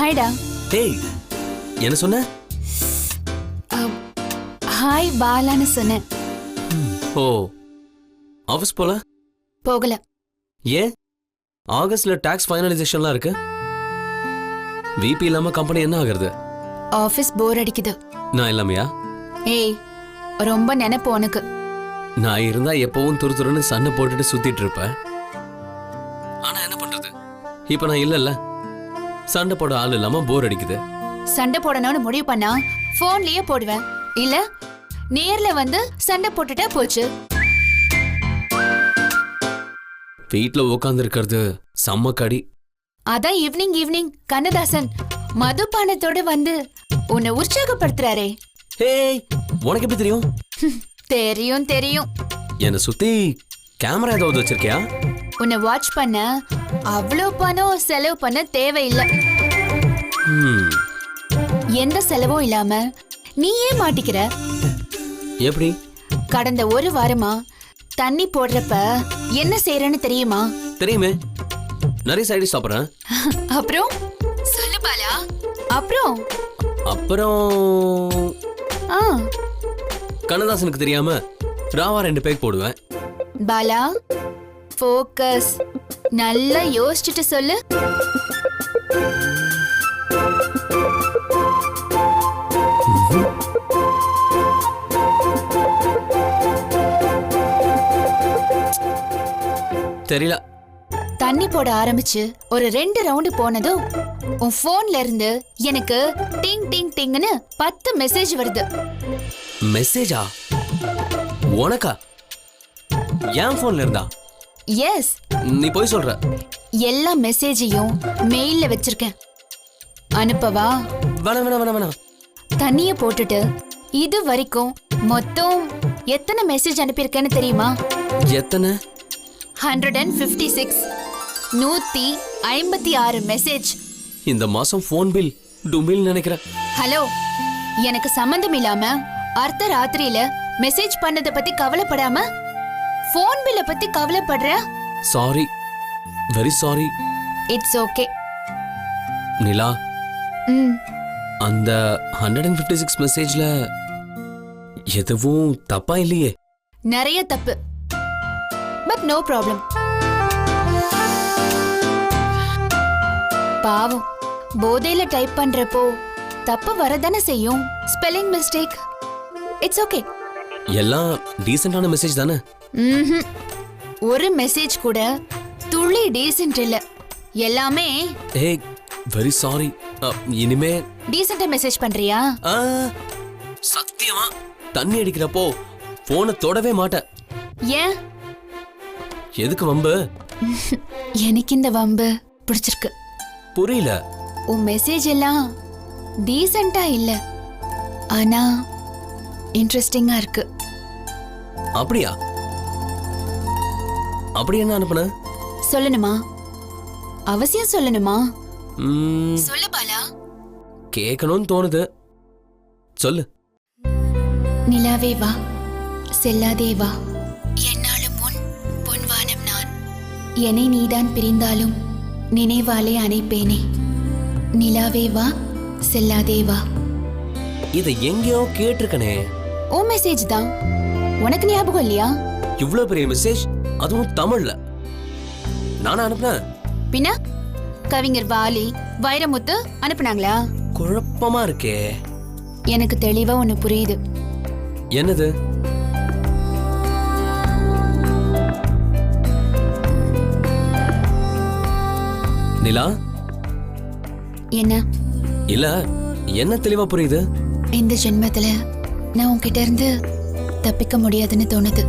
ஹாய்டா. டேய், என்ன சொன்ன? ஹாய் பாலான்னு சொன்னேன். ஓ, ஆஃபீஸ் போல? போகல. ஏன்? ஆகஸ்ட்ல டாக்ஸ் ஃபைனலைசேஷன்லாம் இருக்கு. விபி இல்லாம கம்பெனி என்ன ஆகுறது? ஆஃபீஸ் போர் அடிக்குது. நான் இல்லாமையா? ஏய், ரொம்ப நினைப்பு உனக்கு. நான் இருந்தா எப்பவும் துருதுருன்னு சண்டை போட்டுட்டு சுத்திட்டு இருப்பேன். ஆனா என்ன பண்றது, இப்ப நான் இல்லல்ல. சண்டை போட ஆள் இல்லாம போர் அடிக்குது. சண்டை போடணும்னு முடிவு பண்ணா போன்லயே போடுவேன், இல்ல நேர்ல வந்து சண்டை போட்டுட்டா போச்சு. வீட்ல உட்கார்ந்து இருக்கிறது செம்ம கடி. அதான் ஈவினிங் கண்ணதாசன் மதுபானத்தோட வந்து உன்னை உற்சாகப்படுத்துறாரே. ஹேய், உனக்கு எப்படி தெரியும்? தெரியும் தெரியும். என்னை சுத்தி கேமரா ஏதாவது வச்சிருக்கியா? உன்னை வாட்ச் பண்ண அவ்வளோ பணம் செலவு பண்ண தேவையில்லை. எந்த செலவும் இல்லாம நீயே மாட்டிக்கிற. எப்படி? கடந்த ஒரு வாரமா தண்ணி போடுறப்ப என்ன செய்யறேன்னு தெரியுமா? தெரியுமே, நிறைய சைடு சாப்பிட்றேன். அப்புறம் சொல்லு பாலா. அப்புறம் கண்ணதாசனுக்கு தெரியாம ராவா 2 பேக் போடுவேன். பாலா, ஃபோக்கஸ். நல்லா யோசிச்சுட்டு சொல்லு. தெரியல. தண்ணி போட ஆரம்பிச்சு ஒரு 2 ரவுண்டு போனதும் உன் போன்ல இருந்து எனக்கு டிங் டிங் டிங்னு 10 மெசேஜ் வருது. மெசேஜா? உனக்கா? என் போன்ல இருந்தா? எஸ். நீ போய் சொல்ற. எல்லா மெசேஜையும் மெயில்ல வச்சிருக்கேன். அனுப்பவா? வேணாம். தண்ணிய போட்டுட்டு இது வரைக்கும் மொத்தம் எத்தனை மெசேஜ் அனுப்பியிருக்கேன்னு தெரியுமா? எத்தனை? 156. 156 மெசேஜ். இந்த மாசம் போன் பில் டுமில் நினைக்கிறேன். ஹலோ, எனக்கு சம்பந்தம் இல்லாம அர்த்த ராத்திரியில மெசேஜ் பண்ணத பத்தி கவலைப்படாம போன் பில்ல பத்தி கவலைப்படுற? Sorry, very sorry. It's okay. Nila, அந்த 156 மெசேஜ்ல எதுவும் தப்பா இல்லையே? நிறைய தப்பு, பட் நோ ப்ராப்ளம். பாவம், போதையில டைப் பண்றப்போ தப்பு வரதானே செய்யும். Spelling mistake. It's okay. எல்லாம் டீசென்டான மெசேஜ் தானே? ஒரு மெசேஜ் கூட துளி டீசென்ட் இல்ல. எல்லாமே ஏய், வெரி சாரி. இனிமே டீசென்ட்டா மெசேஜ் பண்றியா? சத்தியமா தண்ணி அடிக்கிறப்போ போனை தொடவே மாட்டேன். ஏன்? எதுக்கு வம்பு? எனக்கு இந்த வம்பு பிடிச்சிருக்கு. புரியல. உன் மெசேஜ் எல்லாம் டீசென்ட்டா இல்ல, ஆனா இன்ட்ரெஸ்டிங்கா இருக்கு. அப்படியா? அப்படி என்ன அனுப்புன? சொல்லணுமா? அவசியம் சொல்லணுமா? சொல்லு பாலா. கேட்கணும்னு தோணுது, சொல்லு. நிலாவே வா, செல்லாதே வா, என்னாலும் உன் பொன்வானம் நான். என்னை நீதான் பிரிந்தாலும் நினைவாலே அணைப்பேனே. நிலாவே வா, செல்லாதே வா. இதை எங்கேயோ கேட்டிருக்கனே. ஓ மெசேஜ் தான். உனக்கு ஞாபகம் இல்லையா? இவ்வளவு பெரிய மெசேஜ், அதுவும் தமிழ்ல. நானா அனுப்புனேன்? பின்ன கவிஞர் வாலி, வைரமுத்து அனுப்புனாங்களா? குழப்பமா இருக்கே. எனக்கு தெளிவா ஒண்ணு புரியுது. என்னது? நிலா, என்ன? இல்ல, என்ன தெளிவா புரியுது? இந்த ஜென்மத்துல நான் உன்கிட்ட இருந்து தப்பிக்க முடியாதுன்னு தோணுது.